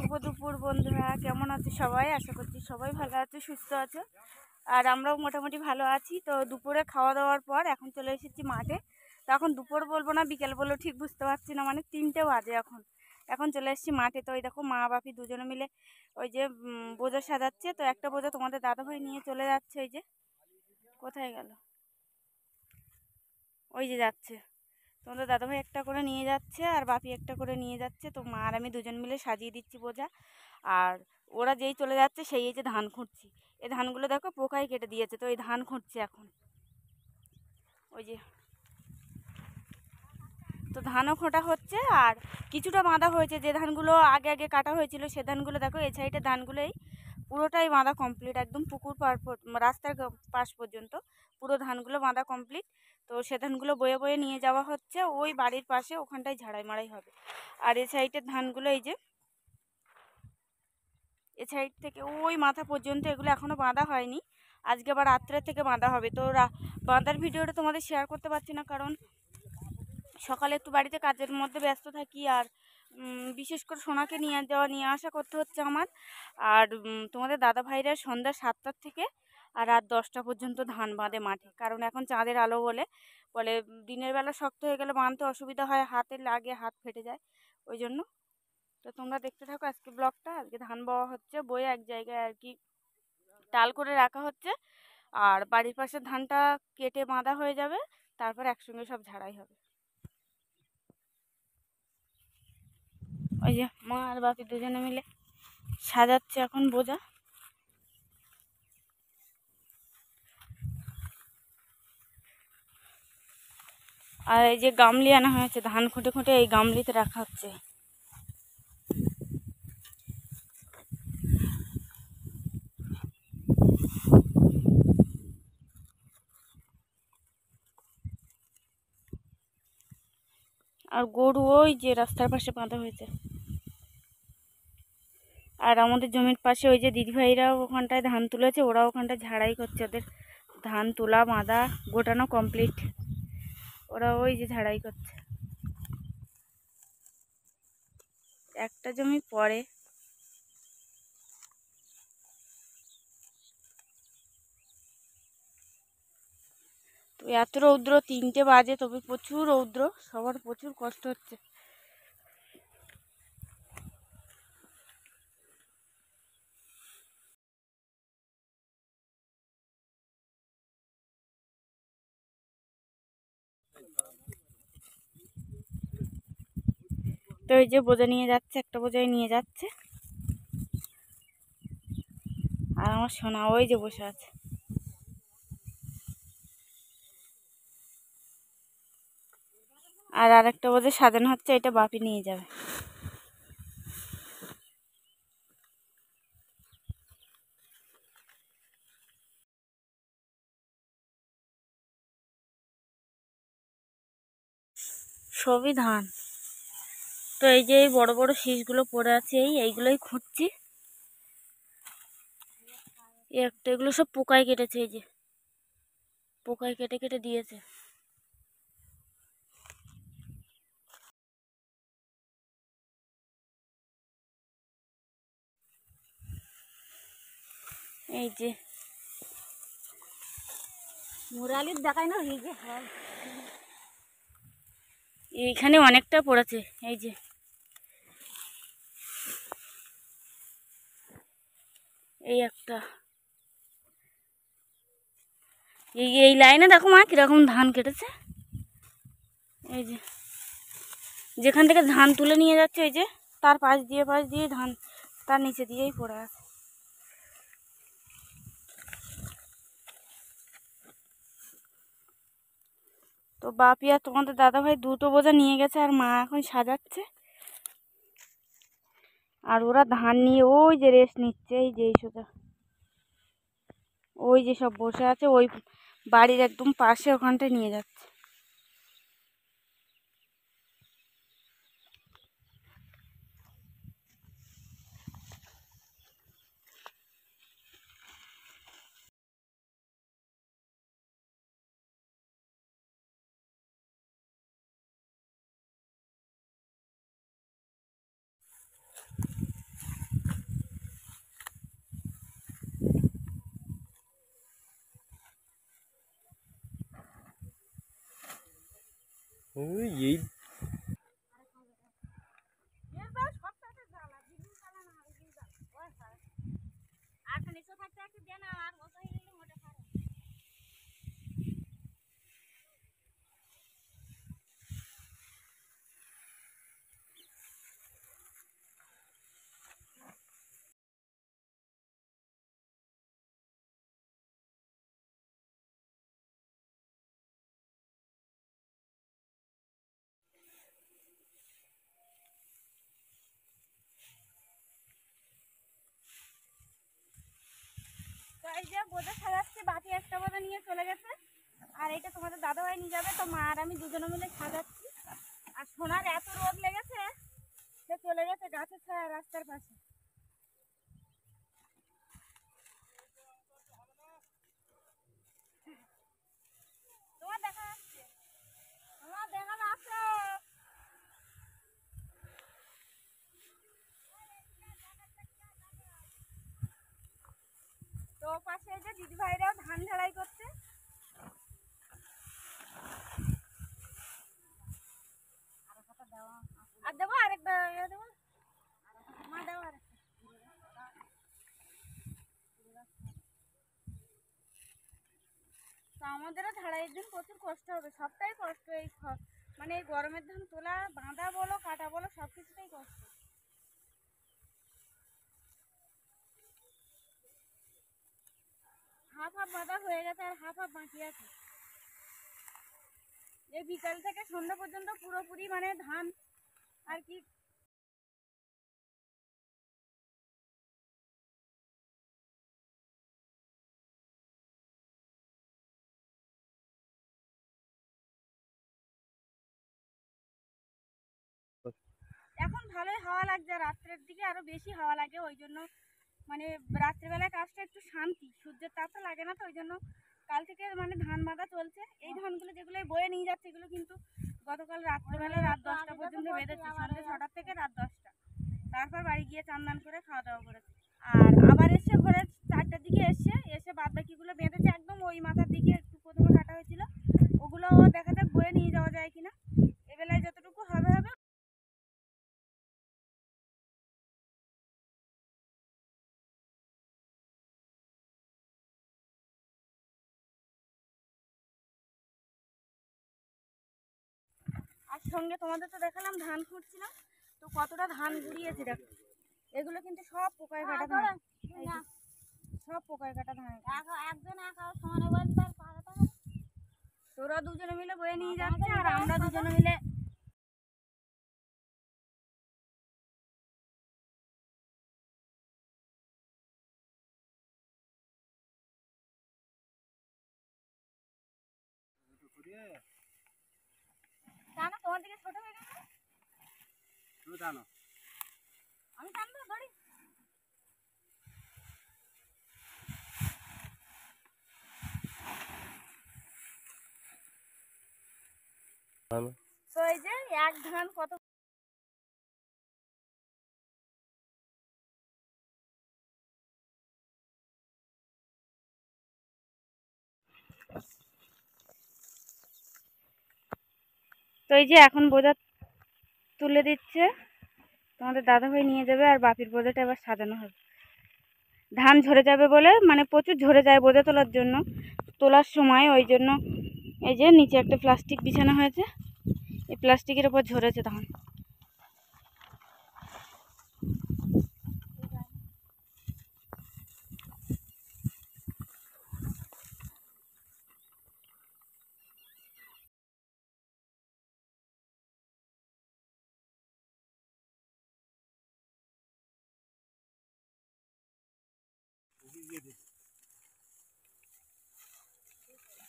শুভ দুপুর বন্ধুরা, কেমন আছো সবাই? আশা করছি সবাই ভালো আছো, সুস্থ আছো। আর আমরাও মোটামুটি ভালো আছি। তো দুপুরে খাওয়া দাওয়ার পর এখন চলে এসেছি মাঠে। তো এখন দুপুর বলবো না বিকেল বলবো ঠিক বুঝতে পারছি না, মানে 3টে বাজে এখন চলে এসেছি মাঠে। তো ওই দেখো মা বাপি দুজনে মিলে ওই যে বোঝা সাজাচ্ছে। তো একটা বোঝা তোমাদের দাদাভাই নিয়ে চলে যাচ্ছে। ওই যে কোথায় গেল, ওই যে যাচ্ছে। তোমাদের দাদাভাই একটা করে নিয়ে যাচ্ছে আর বাপি একটা করে নিয়ে যাচ্ছে। তো মা আর আমি দুজন মিলে সাজিয়ে দিচ্ছি বোঝা। আর ওরা যেই চলে যাচ্ছে সেই এই যে ধান খুঁটছি। এই ধানগুলো দেখো পোকায় কেটে দিয়েছে, তো এই ধান খুঁটছি এখন। ওই যে তো ধানও খোঁটা হচ্ছে আর কিছুটা বাঁধা হয়েছে। যে ধানগুলো আগে আগে কাটা হয়েছিল সে ধানগুলো দেখো এই সাইডের ধানগুলোই পুরোটাই বাঁধা কমপ্লিট, একদম পুকুর রাস্তার পাশ পর্যন্ত পুরো ধানগুলো বাঁধা কমপ্লিট। তো সে ধানগুলো বয়ে বয়ে নিয়ে যাওয়া হচ্ছে ওই বাড়ির পাশে, ওখানটায় ঝাড়াই মারাই হবে। আর এই সাইডের ধানগুলো এই যে এ সাইড থেকে ওই মাথা পর্যন্ত এগুলো এখনও বাঁধা হয়নি। আজকে আবার রাত্রে থেকে বাঁধা হবে। তো বাঁধার ভিডিওটা তোমাদের শেয়ার করতে পারছি না, কারণ সকালে একটু বাড়িতে কাজের মধ্যে ব্যস্ত থাকি। আর বিশেষ করে সোনাকে নিয়ে আসা করতে হচ্ছে আমার। আর তোমাদের দাদা ভাইরা সন্ধ্যা 7টার থেকে আর রাত 10টা পর্যন্ত ধান বাঁধে মাঠে, কারণ এখন চাঁদের আলো বলে বলে দিনের বেলা শক্ত হয়ে গেলে বাঁধতে অসুবিধা হয়, হাতে লাগে, হাত ফেটে যায় ওই জন্য। তো তোমরা দেখতে থাকো আজকে ব্লগটা। আজকে ধান বওয়া হচ্ছে, বয়ে এক জায়গায় আর কি টাল করে রাখা হচ্ছে। আর বাড়ির পাশে ধানটা কেটে বাঁধা হয়ে যাবে, তারপর একসঙ্গে সব ঝাড়াই হবে। ওই যে মা আর বাকি দুজনে মিলে সাজাচ্ছে এখন বোঝা। আর এই যে গামলি আনা হয়েছে, ধান খুঁটে খুঁটে এই গামলিতে রাখা হচ্ছে। আর গরু ওই যে রাস্তার পাশে বাঁধা হয়েছে। আর আমাদের জমির পাশে ওই যে দিদিভাইরাও ওখানটায় ধান তুলেছে, ওরা ওখানটায় ঝাড়াই করছে। ওদের ধান তোলা বাঁধা গোটানো কমপ্লিট, ওরা ওই যে ঝাড়াই করছে। একটা জমি পরে। তো এত রৌদ্র, 3টে বাজে, তবে প্রচুর রৌদ্র, সবার প্রচুর কষ্ট হচ্ছে। তো এই যে বোঝা নিয়ে যাচ্ছে, একটা বোঝাই নিয়ে যাচ্ছে। আর আমার সোনা ওই যে বসে আছে। আর আরেকটা বোঝা সাজানো হচ্ছে, এটা বাপি নিয়ে যাবে। সবই ধান। তো এই যে এই বড় বড় শীষগুলো পড়ে আছে, এইগুলোই খুঁজছি। একটা এগুলো সব পোকায় কেটেছে, এই যে পোকায় কেটে কেটে দিয়েছে। এই যে মুরালির দেখায় না, এইখানে অনেকটা পড়েছে। এই যে এই একটা, এই লাইনে দেখো মা কিরকম ধান কেটেছে। এই যে যেখান থেকে ধান তুলে নিয়ে যাচ্ছে, এই যে তার পাশ দিয়ে ধান তার নিচে দিয়েই পড়ে আছে। তো বাপি আর তোমাদের দাদাভাই দুটো বোঝা নিয়ে গেছে, আর মা এখন সাজাচ্ছে। আর ওরা ধান নিয়ে ওই যে রেস্ট নিচ্ছে, এই যে এই সোজা ওই যে সব বসে আছে, ওই বাড়ির একদম পাশে ওখানটায় নিয়ে যাচ্ছে। এই তো এই যে বোঝা সাজাচ্ছে, বাকি একটা বোঝা নিয়ে চলে গেছে, আর এটা তোমাদের দাদাভাই নিয়ে যাবে। তো মা আর আমি দুজনে মিলে সাজাচ্ছি। আর সোনার এত রোদ লেগেছে, সে চলে গেছে গাছের ছায়া রাস্তার পাশে। তোমার দেখা যাচ্ছে, তোমার দেখা যাচ্ছে। তো পাশে যে দিদি ভাইরাও ধান ঝাড়াই করছে। আর দেবো আরেকটা দেবো, মা দেবো আরেকটা। তো আমাদেরও ঝাড়াইয়ের দিন প্রচুর কষ্ট হবে, সবটাই কষ্ট। এই মানে এই গরমের ধান তোলা, বাঁধা বলো কাটা বলো, সব কিছুতেই কষ্ট। হাফ হাফ বাঁধা হয়ে গেছে আর হাফ হাফ বাকি আছে। এই বিকাল থেকে সন্ধ্যা পর্যন্ত পুরোপুরি মানে ধান আর কি এখন ভালোই হাওয়া লাগছে, রাত্রের দিকে আরো বেশি হাওয়া লাগে। ওই জন্য মানে রাত্রেবেলায় কাজটা একটু শান্তি, সূর্যের তাপটা লাগে না। তো ওই জন্য কাল থেকে মানে ধান বাঁধা চলছে। এই ধানগুলো যেগুলো বয়ে নিয়ে যাচ্ছে, এগুলো কিন্তু গতকাল রাত্রেবেলা রাত 10টা পর্যন্ত বেঁধেছে, সন্ধ্যে 6টা থেকে রাত 10টা। তারপর বাড়ি গিয়ে চান করে খাওয়া দাওয়া করেছে। আর আবার এসে ভোরে 4টার দিকে এসে বাদ বাকিগুলো বেঁধেছে, একদম ওই মাথার দিকে একটু প্রথমে কাটা হয়েছিল, ওগুলো দেখা যাক বয়ে নিয়ে যাওয়া যায় কিনা। এবেলায় যতটুকু হবে হবে। আর সঙ্গে তোমাদের তো দেখালাম ধান খুঁড়ছিলাম, তো কতটা ধান গুড়িয়েছে দেখো। এগুলো কিন্তু সব পোকায় কাটা ধান, সব পোকায় কাটা ধান। তোরা দুজনে মিলে বয়ে নিয়ে যাচ্ছে আর আমরা দুজনে মিলে টানো। তোমার দিকে ছোট হয়ে গেছে, আমি টানবো ধরি। তো এই যে এক ধান কত। তো এই যে এখন বোঝা তুলে দিচ্ছে, তোমাদের দাদাভাই নিয়ে যাবে আর বাপির বোঝাটা এবার সাজানো হবে। ধান ঝরে যাবে বলে, মানে প্রচুর ঝরে যায় বোঝা তোলার জন্য, তোলার সময় ওই জন্য এই যে নিচে একটা প্লাস্টিক বিছানো হয়েছে, এই প্লাস্টিকের উপর ঝরেছে ধান।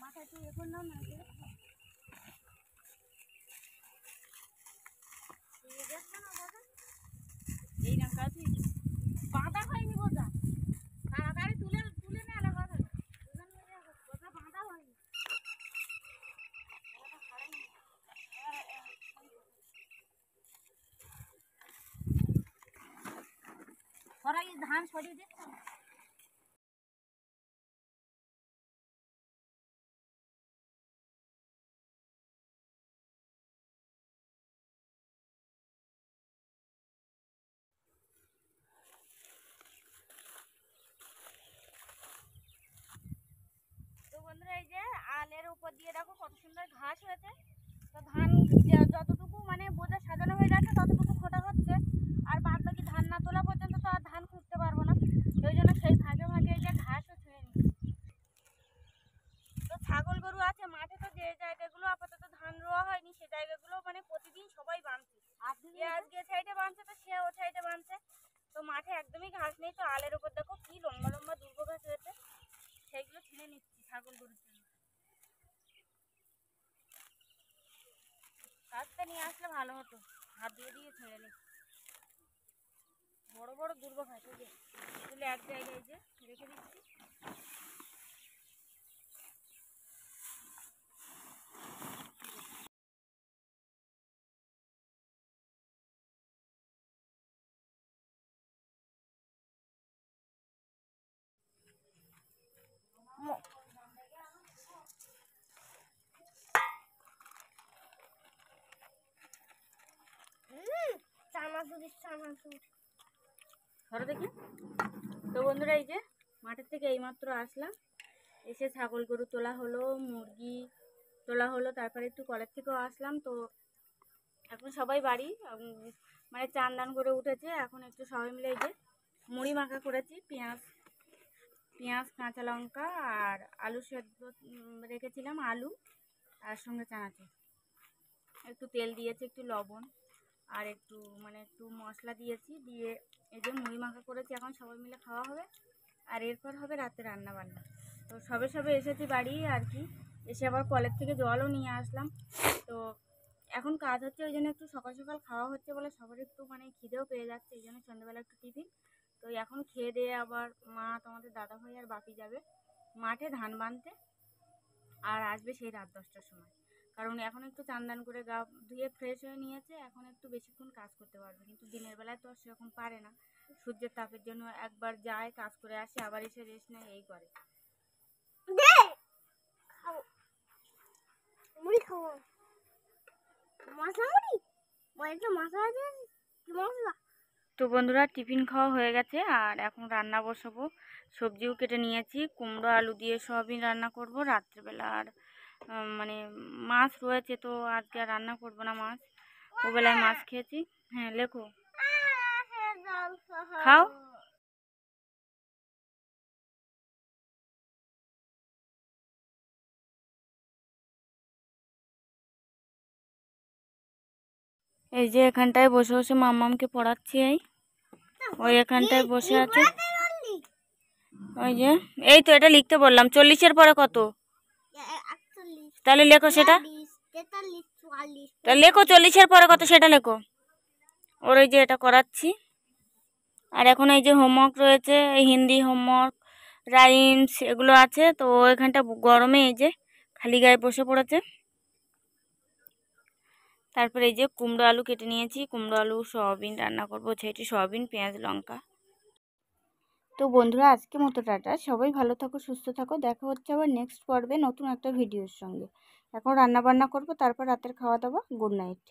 মাথায় তুই এখন নাও না, এই না কাজ বাঁধা হয়নি বোঝা, তাড়াতাড়ি তুলে তুলে নে আলাদা কথা, বোঝা বাঁধা হয়নি। ধান সরিয়ে দিচ্ছে। কি সুন্দর ঘাস হয়েছে। তো ধান যতটুকু মানে বোঝা সাজানো হয়ে যাচ্ছে ততটুকু খোটা হচ্ছে, আর বাদ বাকি ধান না তোলা পর্যন্ত তো আর ধান খুঁজতে পারবো না। ওই জন্য সেই ভাগে ভাগে এই যে ঘাসও ছুঁয়ে নিচ্ছি। তো ছাগল গরু আছে মাঠে, তো যে জায়গাগুলো আপাতত ধান রোয়া হয়নি সে জায়গাগুলো মানে প্রতিদিন সবাই বাঁধছে। আজকে সাইডে বাঁধছে তো সে ও সাইডে বাঁধছে। তো মাঠে একদমই ঘাস নেই। তো আলের ওপর দেখো কি লম্বা লম্বা দুর্গ ঘাস হয়েছে, সেইগুলো ছিঁড়ে নিচ্ছি ছাগল গরুর জন্য। গাছটা নিয়ে আসলে ভালো হতো, হাত দিয়ে দিয়ে ছেড়ে নিচ্ছি। বড় বড় দুর্গ ঘাস এই যে তুলে এক জায়গায় যে রেখে দিচ্ছি। ধরো দেখি। তো বন্ধুরা এই যে মাঠের থেকে এইমাত্র আসলাম, এসে ছাগল গরু তোলা হলো, মুরগি তোলা হলো, তারপরে একটু কলের থেকেও আসলাম। তো এখন সবাই বাড়ি মানে চান দান করে উঠেছে। এখন একটু সবাই মিলে এই যে মুড়ি মাখা করেছি, পেঁয়াজ পেঁয়াজ কাঁচা লঙ্কা আর আলু সেদ্ধ রেখেছিলাম, আলু তার সঙ্গে চানাচুর, একটু তেল দিয়েছি, একটু লবণ আর একটু মানে একটু মশলা দিয়েছি, দিয়ে এই যে মুড়ি মাখা করেছি। এখন সবাই মিলে খাওয়া হবে, আর এরপর হবে রাতে রান্না বান্না। তো সবে সবে এসেছি বাড়ি আর কি, এসে আবার কলের থেকে জলও নিয়ে আসলাম। তো এখন কাজ হচ্ছে ওই জন্য একটু সকাল সকাল খাওয়া হচ্ছে বলে সবার একটু মানে খিদেও পেয়ে যাচ্ছে, এই জন্য সন্ধ্যাবেলা একটু টিফিন। তো এখন খেয়ে দিয়ে আবার মা তোমাদের দাদাভাই আর বাপি যাবে মাঠে ধান বাঁধতে, আর আসবে সেই রাত 10টার সময়। কারণ এখন একটু চান দান করে গা ধুয়ে ফ্রেশ হয়ে নিয়েছে, এখন একটু বেশিক্ষণ কাজ করতে পারবে, কিন্তু দিনের বেলায় তো আর সেরকম পারে না, সূর্যের তাপের জন্য একবার যায় কাজ করে আসে আবার এসে রেস্ট নেয়, এই করে। মুড়ি খাবো, মশলা মুড়ি একটু মশলা আছে কি মশলা। তো বন্ধুরা টিফিন খাওয়া হয়ে গেছে, আর এখন রান্না বসাবো। সবজিও কেটে নিয়েছি, কুমড়ো আলু দিয়ে সয়াবিন রান্না করব রাত্রেবেলা। আর মানে মাছ রয়েছে, তো আজকে আর রান্না করবো না মাছ, ওবেলায় মাছ খেয়েছি। হ্যাঁ লেখো, খাও। এই যে এখানটায় বসে বসে মাম্মামকে পড়াচ্ছি, ওই এখানটায় বসে আছে। ওই যে এই তো এটা লিখতে বললাম, 40-এর পরে কত, তাহলে লেখো সেটা, তাহলে লেখো 40-এর পরে কত সেটা লেখো। ওর ওই যে এটা করাচ্ছি। আর এখন এই যে হোমওয়ার্ক রয়েছে, এই হিন্দি হোমওয়ার্ক, রাইমস এগুলো আছে। তো এখানটা গরমে এই যে খালি গায়ে বসে পড়েছে। তারপরে এই যে কুমড়ো আলু কেটে নিয়েছি, কুমড়ো আলু সয়াবিন রান্না করবো, সেটি সয়াবিন পেঁয়াজ লঙ্কা। তো বন্ধুরা আজকে মতো টাটা, সবাই ভালো থাকো সুস্থ থাকো, দেখা হচ্ছে আবার নেক্সট পর্বে নতুন একটা ভিডিওর সঙ্গে। এখন রান্না বান্না করবো, তারপর রাতের খাওয়া দাওয়া। Good night.